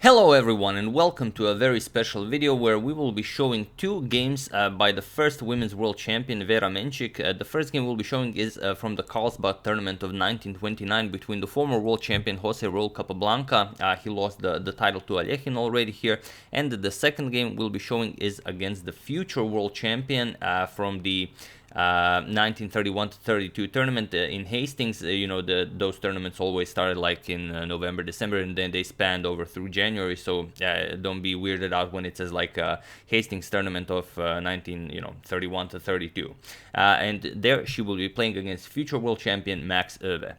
Hello everyone and welcome to a very special video where we will be showing two games by the first women's world champion Vera Menchik. The first game we'll be showing is from the Karlsbad tournament of 1929 between the former world champion Jose Capablanca. He lost the title to Alekhine already here. And the second game we'll be showing is against the future world champion from the 1931 to 32 tournament in Hastings. Those tournaments always started like in November, December, and then they spanned over through January. So don't be weirded out when it says like Hastings tournament of 31 to 32. And there she will be playing against future world champion Max Euwe.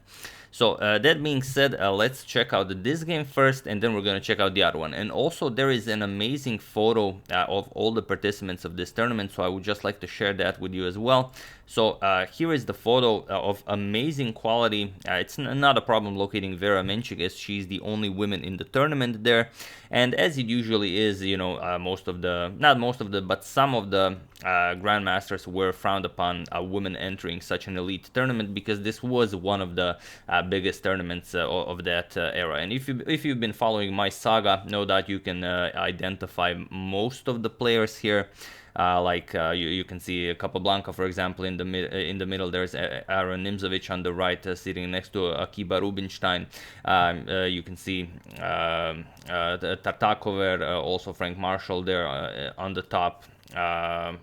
So that being said, let's check out this game first, and then we're going to check out the other one. And also there is an amazing photo of all the participants of this tournament, so I would just like to share that with you as well. So here is the photo of amazing quality. It's not a problem locating Vera Menchik, as she's the only woman in the tournament there. And as it usually is, not most of the, but some of the grandmasters were frowned upon women entering such an elite tournament, because this was one of the biggest tournaments of that era. And if you've been following my saga, no doubt you can identify most of the players here. You can see Capablanca, for example, in the middle. There's Aron Nimzowitsch on the right, sitting next to Akiba Rubinstein. You can see Tartakower, also Frank Marshall there on the top. A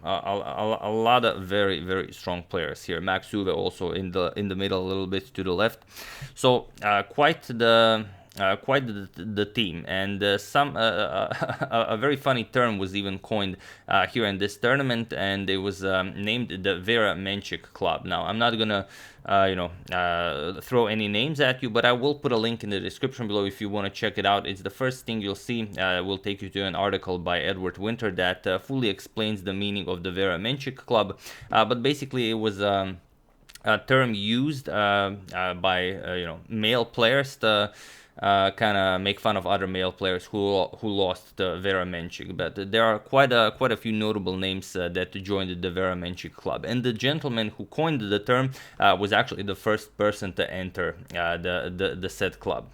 lot of very, very strong players here. Max Euwe also in the middle, a little bit to the left. So quite the team, and a very funny term was even coined here in this tournament, and it was named the Vera Menchik Club. Now I'm not gonna throw any names at you, but I will put a link in the description below if you want to check it out. It's the first thing you'll see. Will take you to an article by Edward Winter that fully explains the meaning of the Vera Menchik Club, but basically it was a term used by male players to kind of make fun of other male players who lost Vera Menchik. But there are quite a few notable names that joined the Vera Menchik Club, and the gentleman who coined the term was actually the first person to enter the said club.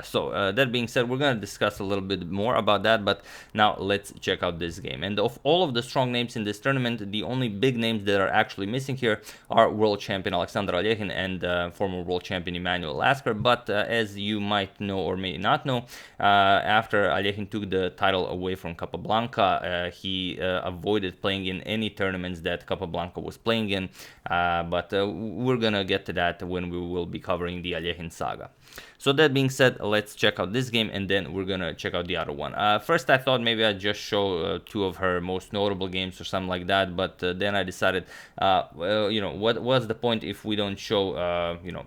So that being said, we're going to discuss a little bit more about that, but now let's check out this game. And of all of the strong names in this tournament, the only big names that are actually missing here are world champion Alexander Alekhine and former world champion Emanuel Lasker. But as you might know or may not know, after Alekhine took the title away from Capablanca, he avoided playing in any tournaments that Capablanca was playing in, but we're going to get to that when we will be covering the Alekhine saga. So that being said, let's check out this game, and then we're gonna check out the other one. First, I thought maybe I'd just show two of her most notable games or something like that, but then I decided, what's the point if we don't show,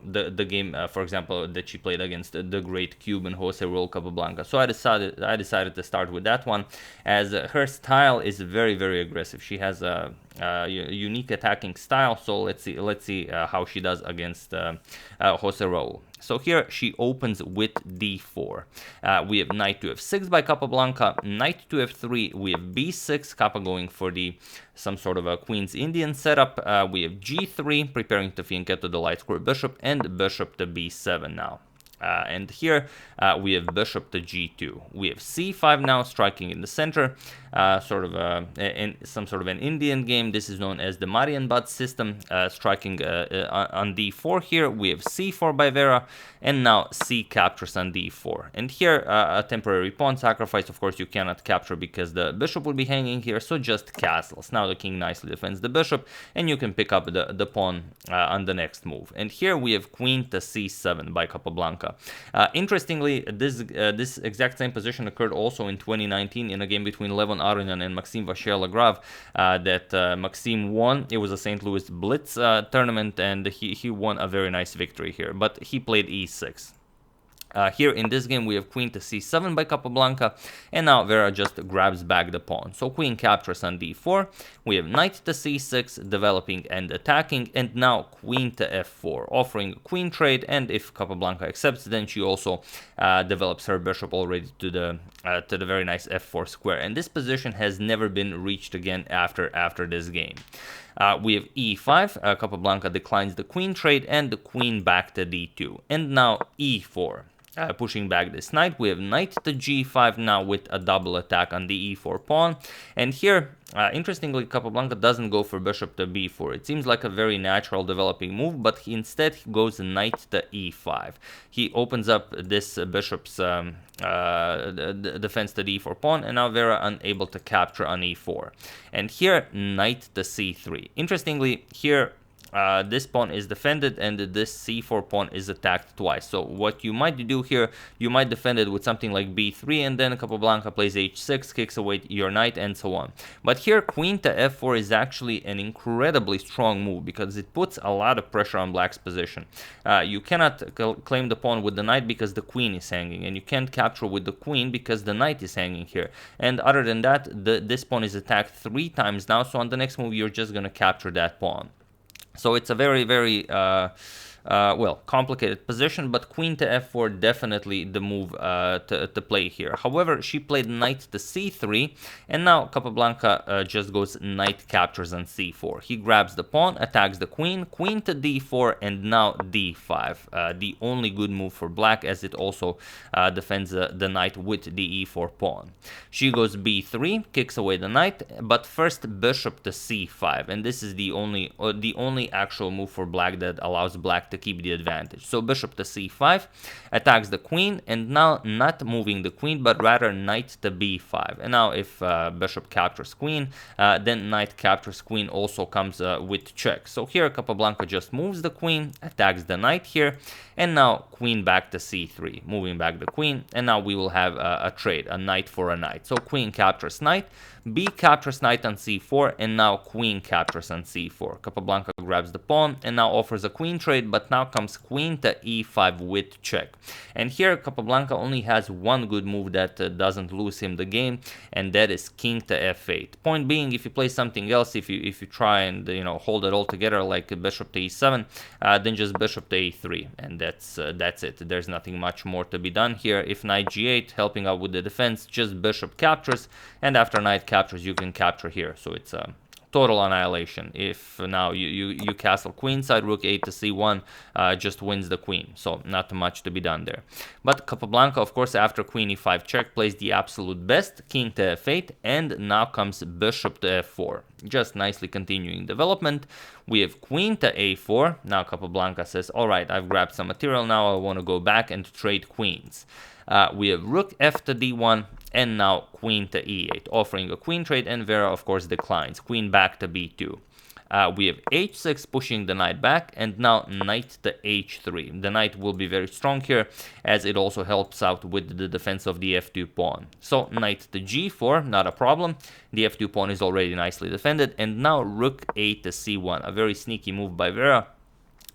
the game, for example, that she played against the great Cuban Jose Capablanca. So I decided to start with that one, as her style is very, very aggressive. She has a unique attacking style. So let's see how she does against Jose Raul. So here she opens with d4. We have knight to f6 by Capablanca, knight to f3. We have b6, Capa going for some sort of a Queen's Indian setup. We have g3, preparing to fianchetto the light square bishop, and bishop to b7 now. And here we have bishop to g2. We have c5 now, striking in the center, some sort of an Indian game. This is known as the Marienbad system, striking on d4 here. We have c4 by Vera, and now c captures on d4. And here a temporary pawn sacrifice. Of course, you cannot capture because the bishop will be hanging here, so just castles. Now the king nicely defends the bishop, and you can pick up the pawn on the next move. And here we have queen to c7 by Capablanca. Interestingly, this exact same position occurred also in 2019 in a game between Levon Aronian and Maxime Vachier-Lagrave that Maxime won. It was a St. Louis Blitz tournament, and he won a very nice victory here, but he played e6. Here in this game we have queen to c7 by Capablanca, and now Vera just grabs back the pawn. So queen captures on d4, we have knight to c6, developing and attacking, and now queen to f4, offering queen trade, and if Capablanca accepts, then she also develops her bishop already to the very nice f4 square. And this position has never been reached again after this game. We have e5, Capablanca declines the queen trade, and the queen back to d2, and now e4. pushing back this knight. We have knight to g5 now with a double attack on the e4 pawn. And here, interestingly, Capablanca doesn't go for bishop to b4. It seems like a very natural developing move, but instead he goes knight to e5. He opens up this bishop's defense to the e4 pawn, and now Vera unable to capture on e4. And here, knight to c3. Interestingly, here this pawn is defended and this c4 pawn is attacked twice. So what you might do here, you might defend it with something like b3, and then Capablanca plays h6, kicks away your knight, and so on. But here queen to f4 is actually an incredibly strong move because it puts a lot of pressure on black's position. You cannot claim the pawn with the knight because the queen is hanging, and you can't capture with the queen because the knight is hanging here. And other than that, this pawn is attacked 3 times now, so on the next move you're just going to capture that pawn. So it's a very, very, well, complicated position, but queen to f4 definitely the move to play here. However, she played knight to c3, and now Capablanca just goes knight captures on c4. He grabs the pawn, attacks the queen, queen to d4, and now d5. The only good move for black, as it also defends the knight with the e4 pawn. She goes b3, kicks away the knight, but first bishop to c5, and this is the only actual move for black that allows black to keep the advantage. So bishop to c5, attacks the queen, and now not moving the queen, but rather knight to b5. And now if bishop captures queen, then knight captures queen also comes with check. So here Capablanca just moves the queen, attacks the knight here, and now queen back to c3, moving back the queen, and now we will have a trade, a knight for a knight. So queen captures knight, b captures knight on c4, and now queen captures on c4. Capablanca grabs the pawn and now offers a queen trade, but now comes queen to e5 with check. And here Capablanca only has one good move that doesn't lose him the game, and that is king to f8. Point being, if you play something else, if you try and hold it all together like bishop to e7, then just bishop to e3, and that's it. There's nothing much more to be done here. If knight g8 helping out with the defense, just bishop captures, and after knight captures you can capture here. So it's total annihilation. If now you castle queenside, rook 8 to c1 just wins the queen, so not much to be done there. But Capablanca, of course, after queen e5 check, plays the absolute best, king to f8, and now comes bishop to f4. Just nicely continuing development. We have queen to a4. Now Capablanca says, all right, I've grabbed some material, now I want to go back and trade queens. We have rook f to d1, and now queen to e8, offering a queen trade, and Vera, of course, declines. Queen back to b2. We have h6 pushing the knight back, and now knight to h3. The knight will be very strong here, as it also helps out with the defense of the f2 pawn. So knight to g4, not a problem. The f2 pawn is already nicely defended, and now rook 8 to c1. A very sneaky move by Vera.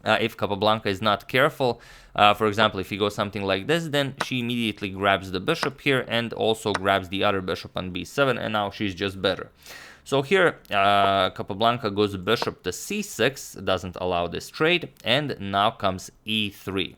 If Capablanca is not careful, for example, if he goes something like this, then she immediately grabs the bishop here and also grabs the other bishop on b7, and now she's just better. So here, Capablanca goes bishop to c6, doesn't allow this trade, and now comes e3.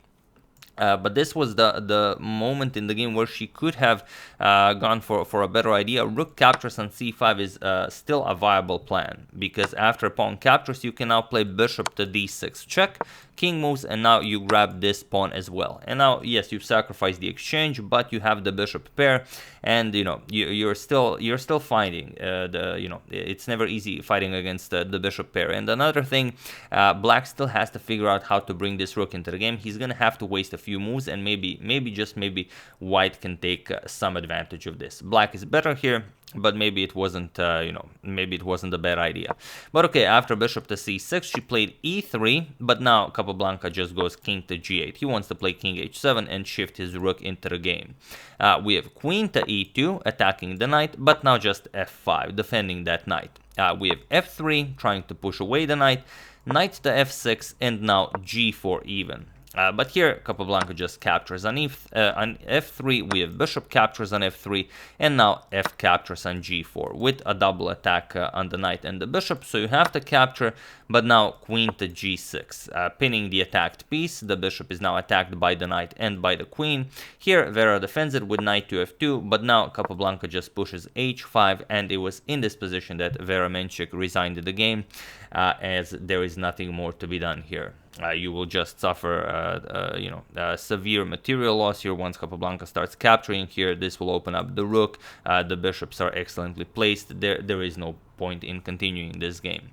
But this was the moment in the game where she could have gone for a better idea. Rook captures on c5 is still a viable plan, because after pawn captures you can now play bishop to d6 check, king moves, and now you grab this pawn as well. And now, yes, you've sacrificed the exchange, but you have the bishop pair, and you're still fighting. It's never easy fighting against the bishop pair. And another thing, black still has to figure out how to bring this rook into the game. He's gonna have to waste a few moves, and maybe white can take some advantage of this. Black is better here, but maybe it wasn't a bad idea. But okay, after bishop to c6, she played e3, but now Capablanca just goes king to g8. He wants to play king h7 and shift his rook into the game. We have queen to e2, attacking the knight, but now just f5, defending that knight. We have f3, trying to push away the knight, knight to f6, and now g4 even. But here Capablanca just captures on f3, we have bishop captures on f3, and now f captures on g4 with a double attack on the knight and the bishop. So you have to capture, but now queen to g6, pinning the attacked piece. The bishop is now attacked by the knight and by the queen. Here Vera defends it with knight to f2, but now Capablanca just pushes h5, and it was in this position that Vera Menchik resigned the game, as there is nothing more to be done here. you will just suffer, severe material loss here once Capablanca starts capturing here. This will open up the rook. The bishops are excellently placed. There is no point in continuing this game.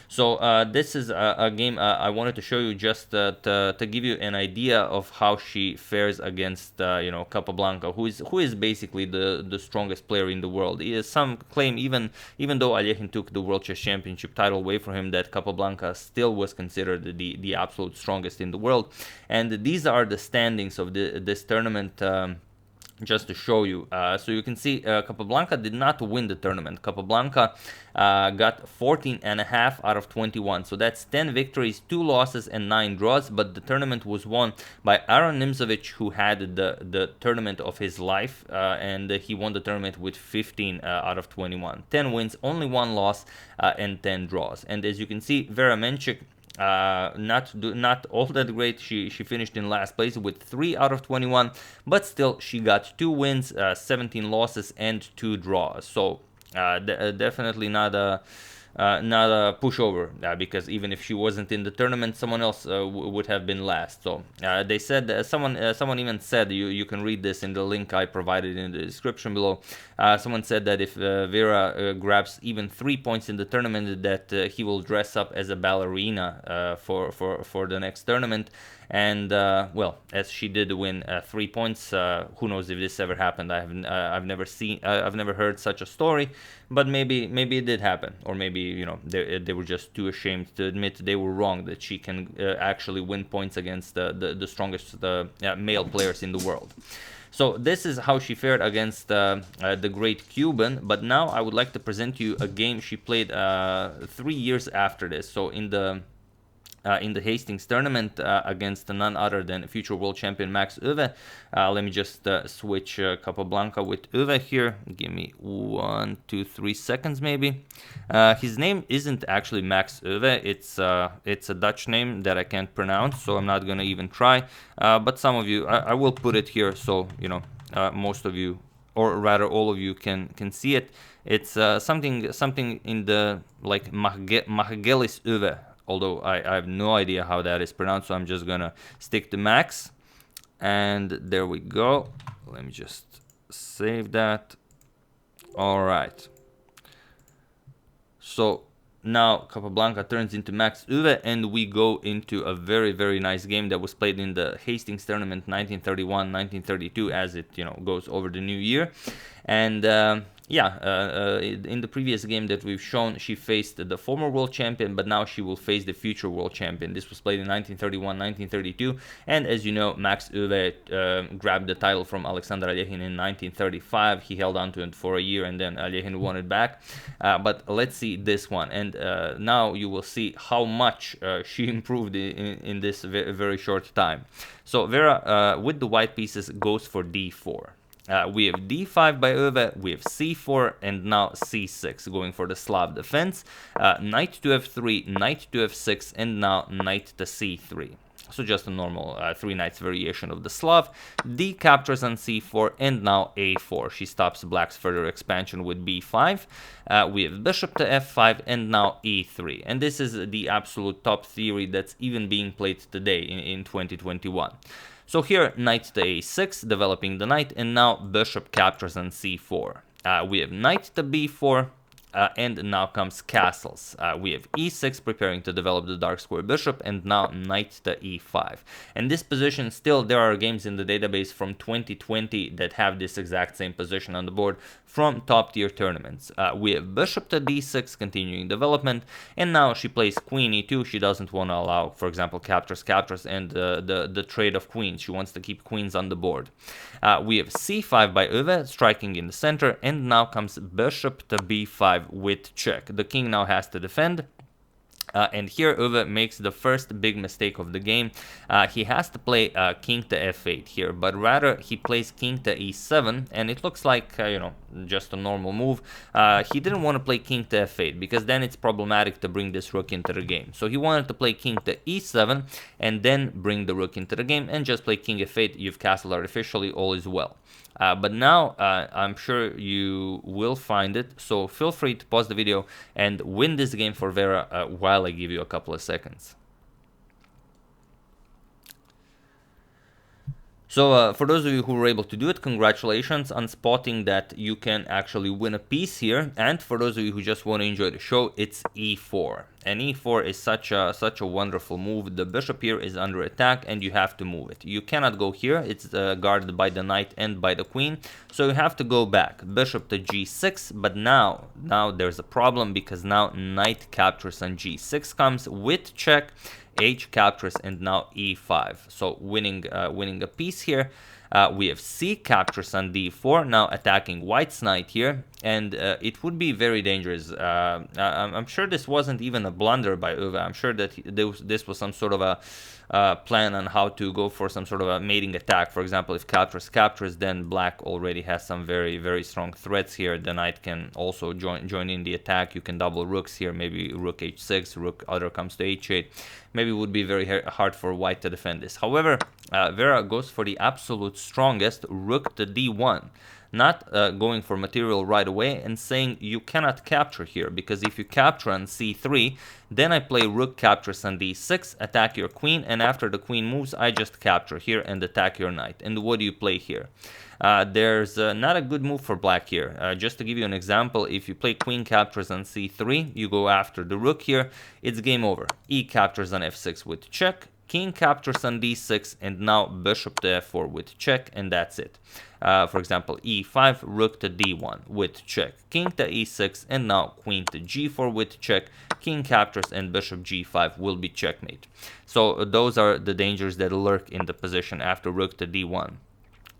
So this is a game I wanted to show you just to give you an idea of how she fares against Capablanca, who is basically the strongest player in the world. Some claim even though Alekhine took the World Chess Championship title away from him, that Capablanca still was considered the absolute strongest in the world. And these are the standings of this tournament. Just to show you, so you can see Capablanca did not win the tournament. Capablanca got 14.5 out of 21, so that's 10 victories, 2 losses, and 9 draws. But the tournament was won by Aron Nimzowitsch, who had the tournament of his life, and he won the tournament with 15 out of 21, 10 wins, only 1 loss, and 10 draws. And as you can see, Vera Menchik, not all that great. She finished in last place with 3 out of 21, but still she got 2 wins, 17 losses, and 2 draws. So definitely not a pushover, because even if she wasn't in the tournament, someone else would have been last. So they said, someone even said, you can read this in the link I provided in the description below. Someone said that if Vera grabs even 3 points in the tournament, that he will dress up as a ballerina for the next tournament. And well, as she did win 3 points, who knows if this ever happened? I've never heard such a story, but maybe it did happen, or maybe they were just too ashamed to admit they were wrong, that she can actually win points against the strongest male players in the world. So this is how she fared against the great Cuban. But now I would like to present you a game she played 3 years after this. So in the Hastings tournament against none other than future world champion Max Euwe. Let me just switch Capablanca with Euwe here. Give me 1, 2, 3 seconds maybe. His name isn't actually Max Euwe. It's a Dutch name that I can't pronounce, so I'm not gonna even try. But some of you, I will put it here, so most of you, or rather all of you, can see it. It's something in the like Magelis Euwe. Although I have no idea how that is pronounced, so I'm just gonna stick to Max. And there we go. Let me just save that. All right. So now Capablanca turns into Max Euwe, and we go into a very, very nice game that was played in the Hastings tournament 1931, 1932, as it goes over the new year. And in the previous game that we've shown, she faced the former world champion, but now she will face the future world champion. This was played in 1931, 1932, and as you know, Max Euwe grabbed the title from Alexander Alekhine in 1935. He held on to it for a year, and then Alekhine won it back. But let's see this one, and now you will see how much she improved in this very short time. So Vera, with the white pieces, goes for d4. We have d5 by Euwe, we have c4, and now c6, going for the Slav defense. Knight to f3, knight to f6, and now knight to c3. So just a normal 3 knights variation of the Slav. D captures on c4, and now a4. She stops black's further expansion with b5. We have bishop to f5, and now e3. And this is the absolute top theory that's even being played today in 2021. So here, knight to a6, developing the knight, and now bishop captures on c4. We have knight to b4, and now comes castles. We have e6, preparing to develop the dark square bishop, and now knight to e5. And this position, still, there are games in the database from 2020 that have this exact same position on the board from top tier tournaments. We have bishop to d6, continuing development, and now she plays queen e2. She doesn't want to allow, for example, captures, and the trade of queens. She wants to keep queens on the board. We have c5 by Euwe, striking in the center, and now comes bishop to b5 with check. The king now has to defend. And here Euwe makes the first big mistake of the game. He has to play king to f8 here, but rather he plays king to e7, and it looks like just a normal move. He didn't want to play king to f8 because then it's problematic to bring this rook into the game. So he wanted to play king to e7 and then bring the rook into the game and just play king f8. You've castled artificially, all is well. But now I'm sure you will find it, so feel free to pause the video and win this game for Vera while I give you a couple of seconds. So for those of you who were able to do it, congratulations on spotting that you can actually win a piece here. And for those of you who just want to enjoy the show, it's e4. And e4 is such a wonderful move. The bishop here is under attack and you have to move it. You cannot go here. It's guarded by the knight and by the queen. So you have to go back. Bishop to g6. But now there's a problem, because now knight captures on g6 comes with check. H captures and now e5. So winning a piece here. We have c captures on d4, now attacking white's knight here, and it would be very dangerous. I'm sure this wasn't even a blunder by Euwe. I'm sure that this was some sort of a plan on how to go for some sort of a mating attack. For example, if captures, then black already has some very, very strong threats here. The knight can also join in the attack. You can double rooks here, maybe rook h6, rook other comes to h8. Maybe it would be very hard for white to defend this. However, Vera goes for the absolute strongest, rook to d1. Not going for material right away and saying you cannot capture here, because if you capture on c3, then I play rook captures on d6, attack your queen, and after the queen moves, I just capture here and attack your knight. And what do you play here? There's not a good move for black here. Just to give you an example, if you play queen captures on c3, you go after the rook here, it's game over. E captures on f6 with check, king captures on d6, and now bishop to f4 with check, and that's it. For example, e5, rook to d1 with check, king to e6, and now queen to g4 with check, king captures, and bishop g5 will be checkmate. So those are the dangers that lurk in the position after rook to d1.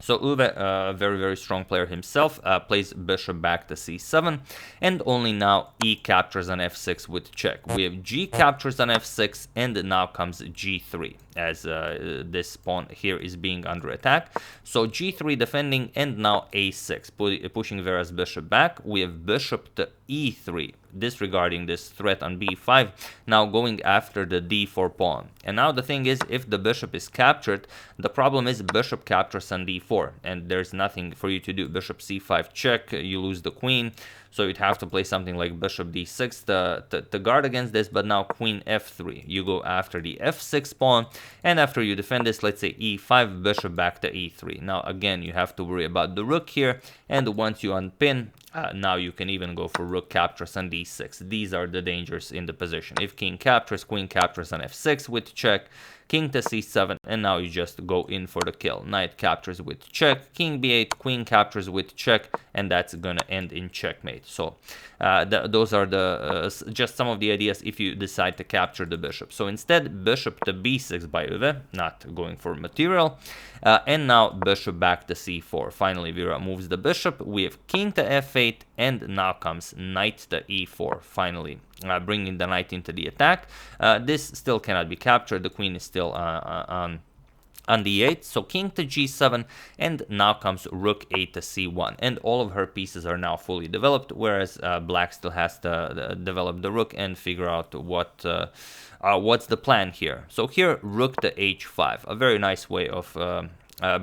So Euwe, very, very strong player himself, plays bishop back to c7, and only now e captures on f6 with check. We have g captures on f6, and now comes g3, as this pawn here is being under attack. So g3 defending, and now a6, pushing Vera's bishop back. We have bishop to e3, disregarding this threat on b5, now going after the d4 pawn. And now the thing is, if the bishop is captured, the problem is bishop captures on d4, and there's nothing for you to do. Bishop c5 check, you lose the queen, so you'd have to play something like bishop d6 to guard against this. But now queen f3, you go after the f6 pawn, and after you defend this, let's say e5, bishop back to e3. Now again, you have to worry about the rook here, and once you unpin, now you can even go for rook captures on d6. These are the dangers in the position. If king captures, queen captures on f6 with check, king to c7, and now you just go in for the kill. Knight captures with check, king b8, queen captures with check, and that's gonna end in checkmate. So those are the just some of the ideas if you decide to capture the bishop. So instead, bishop to b6 by Euwe, not going for material, and now bishop back to c4. Finally, Vera moves the bishop. We have king to f8, and now comes knight to e4. Finally, bringing the knight into the attack. This still cannot be captured. The queen is still on d8, so king to g7, and now comes rook 8 to c1, and all of her pieces are now fully developed, whereas black still has to develop the rook and figure out what's the plan here. So here, rook to h5, a very nice way of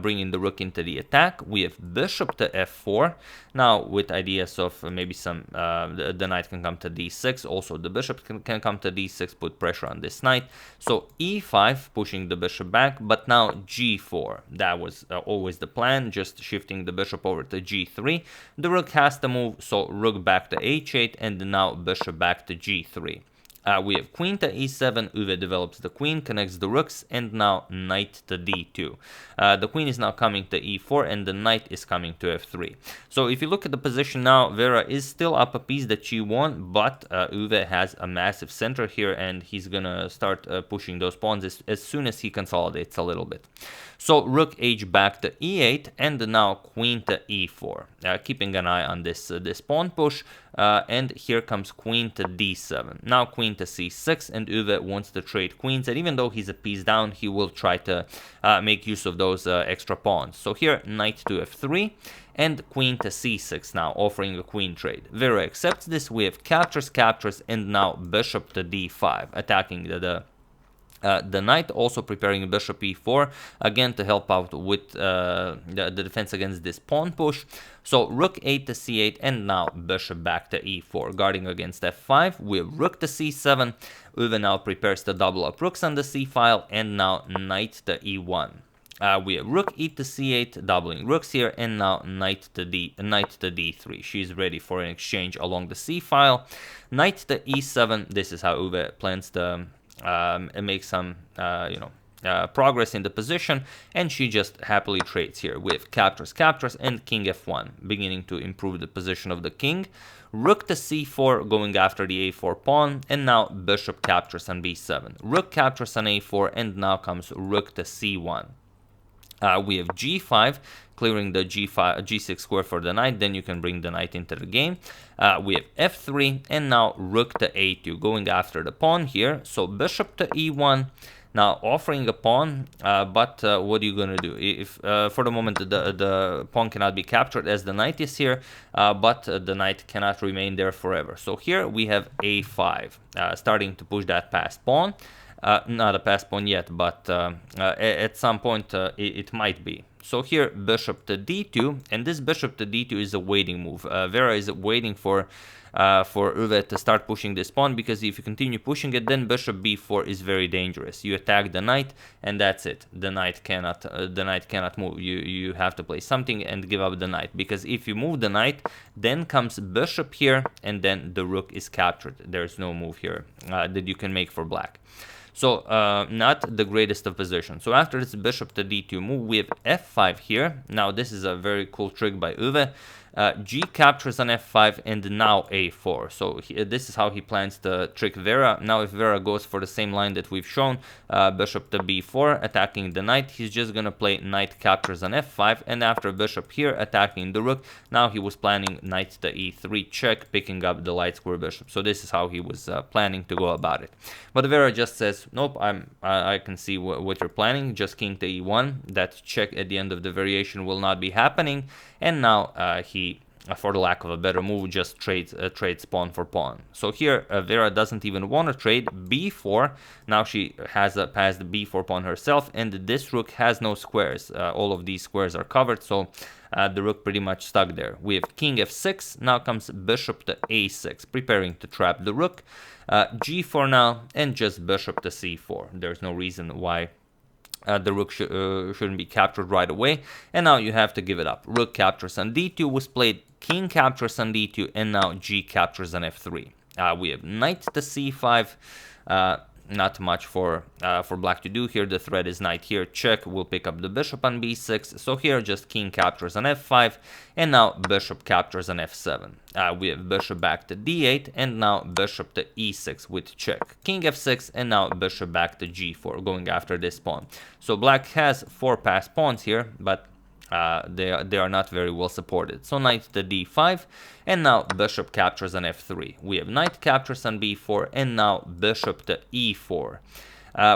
bringing the rook into the attack. We have bishop to f4, now with ideas of maybe some the knight can come to d6, also the bishop can come to d6, put pressure on this knight. So e5, pushing the bishop back, but now g4, that was always the plan, just shifting the bishop over to g3. The rook has to move, so rook back to h8, and now bishop back to g3. We have queen to e7, Euwe develops the queen, connects the rooks, and now knight to d2. The queen is now coming to e4, and the knight is coming to f3. So if you look at the position now, Vera is still up a piece that she won, but Euwe has a massive center here, and he's gonna start pushing those pawns as soon as he consolidates a little bit. So rook h back to e8, and now queen to e4, keeping an eye on this pawn push, and here comes queen to d7. Now queen to c6, and Euwe wants to trade queens, and even though he's a piece down, he will try to make use of those extra pawns. So here, knight to f3, and queen to c6 now, offering a queen trade. Vera accepts this. We have captures, and now bishop to d5, attacking the knight, also preparing bishop e4, again to help out with the defense against this pawn push. So rook 8 to c8, and now bishop back to e4, guarding against f5. We have rook to c7. Euwe now prepares to double up rooks on the c file, and now knight to e1. We have rook e to c8, doubling rooks here, and now knight to d3. She's ready for an exchange along the c file. Knight to e7. This is how Euwe plans to make some, progress in the position, and she just happily trades here with captures, and king f1, beginning to improve the position of the king. Rook to c4, going after the a4 pawn, and now bishop captures on b7. Rook captures on a4, and now comes rook to c1. We have g5, clearing the g6 square for the knight, then you can bring the knight into the game. We have f3, and now rook to a2, going after the pawn here. So bishop to e1, now offering a pawn, but what are you going to do? If for the moment the pawn cannot be captured as the knight is here, but the knight cannot remain there forever. So here we have a5, starting to push that past pawn. Not a pass pawn yet, but at some point it might be. So here bishop to d2, and this bishop to d2 is a waiting move. Vera is waiting for Euwe to start pushing this pawn, because if you continue pushing it, then bishop b4 is very dangerous. You attack the knight, and that's it. The knight cannot move. You have to play something and give up the knight, because if you move the knight, then comes bishop here, and then the rook is captured. There's no move here that you can make for black. So not the greatest of positions. So after this bishop to d2 move, we have f5 here. Now this is a very cool trick by Euwe. G captures on f5, and now a4. So this is how he plans to trick Vera. Now if Vera goes for the same line that we've shown, bishop to b4, attacking the knight, he's just going to play knight captures on f5, and after bishop here, attacking the rook. Now he was planning knight to e3 check, picking up the light square bishop. So this is how he was planning to go about it. But Vera just says, nope, I can see what you're planning, just king to e1. That check at the end of the variation will not be happening, and now he, for the lack of a better move, just trades pawn for pawn. So here Vera doesn't even want to trade b4. Now she has passed the b4 pawn herself, and this rook has no squares. All of these squares are covered, so the rook pretty much stuck there. We have king f6. Now comes bishop to a6, preparing to trap the rook. g4 now, and just bishop to c4. There's no reason why the rook shouldn't be captured right away, and now you have to give it up. Rook captures on d2 was played, king captures on d2, and now g captures on f3. We have knight to c5. Not much for black to do here. The threat is knight here, check, will pick up the bishop on b6. So here just king captures on f5, and now bishop captures on f7. We have bishop back to d8, and now bishop to e6 with check. King f6, and now bishop back to g4, going after this pawn. So black has 4 passed pawns here, but they are not very well supported. So knight to d5, and now bishop captures on f3. We have knight captures on b4, and now bishop to e4.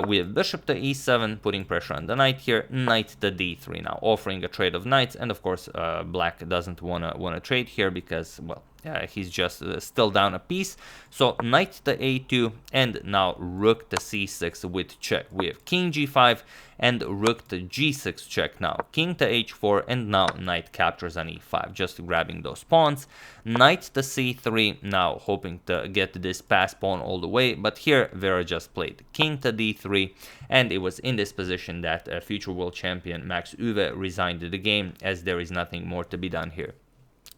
We have bishop to e7, putting pressure on the knight here. Knight to d3 now, offering a trade of knights, and of course black doesn't wanna trade here because, well, he's just still down a piece. So knight to a2, and now rook to c6 with check. We have king g5 and rook to g6 check now. King to h4, and now knight captures on e5, just grabbing those pawns. Knight to c3, now hoping to get this pass pawn all the way, but here Vera just played king to d3, and it was in this position that future world champion Max Euwe resigned the game, as there is nothing more to be done here.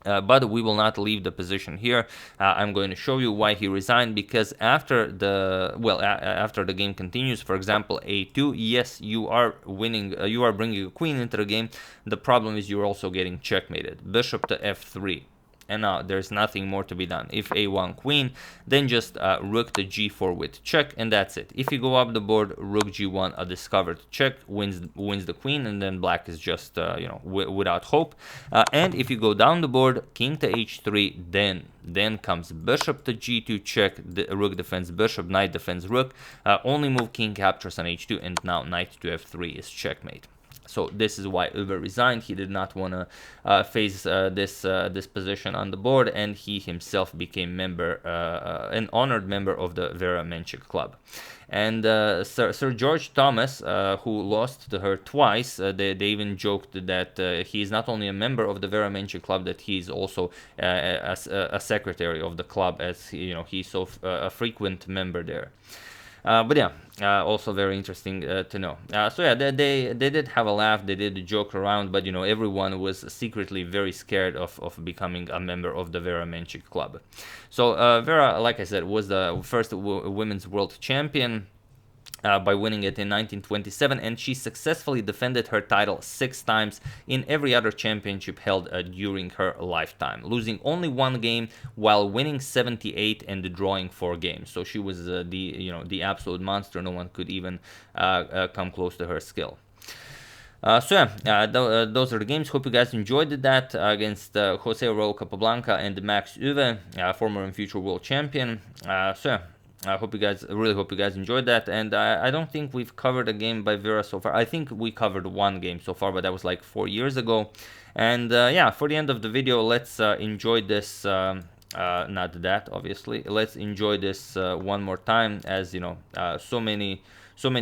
But we will not leave the position here. I'm going to show you why he resigned, because after the game continues, for example a2, yes, you are winning, you are bringing a queen into the game. The problem is you're also getting checkmated. Bishop to f3. And now there's nothing more to be done. If a1 queen, then just rook to g4 with check, and that's it. If you go up the board, rook g1, a discovered check, wins the queen, and then black is just without hope. And if you go down the board, king to h3, then comes bishop to g2 check, the rook defends bishop, knight defends rook, only move king captures on h2, and now knight to f3 is checkmate. So this is why Euwe resigned. He did not want to face this position on the board, and he himself became an honored member of the Vera Menchik club. And Sir George Thomas, who lost to her twice, they even joked that he is not only a member of the Vera Menchik club, that he is also a secretary of the club, as he's so a frequent member there. But yeah, also very interesting to know. So yeah, they did have a laugh, they did joke around, but you know, everyone was secretly very scared of becoming a member of the Vera Menchik club. So Vera, like I said, was the first women's world champion by winning it in 1927, and she successfully defended her title 6 times in every other championship held during her lifetime, losing only 1 game while winning 78 and drawing 4 games. So she was the absolute monster. No one could even come close to her skill. So yeah, those are the games. Hope you guys enjoyed that against Jose Capablanca and Max Euwe, former and future world champion. So yeah, I really hope you guys enjoyed that, and I don't think we've covered a game by Vera so far. I think we covered 1 game so far, but that was like 4 years ago. And yeah, for the end of the video, let's enjoy this, not that, obviously. Let's enjoy this one more time, as, you know, so many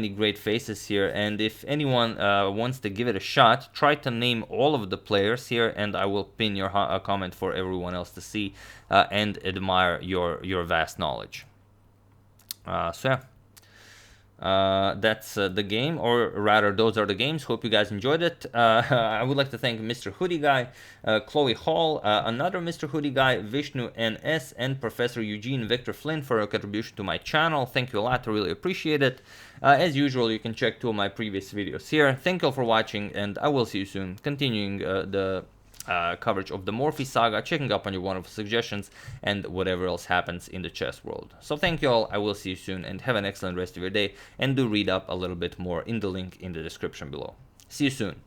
great faces here. And if anyone wants to give it a shot, try to name all of the players here, and I will pin your comment for everyone else to see and admire your vast knowledge. So yeah, that's the game, or rather those are the games. Hope you guys enjoyed it. I would like to thank Mr. Hoodie Guy, Chloe Hall, another Mr. Hoodie Guy, Vishnu NS, and Professor Eugene Victor Flynn for a contribution to my channel. Thank you a lot, I really appreciate it. As usual, you can check 2 of my previous videos here. Thank you all for watching, and I will see you soon, continuing the coverage of the Morphy saga, checking up on your wonderful suggestions, and whatever else happens in the chess world. So thank you all, I will see you soon, and have an excellent rest of your day, and do read up a little bit more in the link in the description below. See you soon.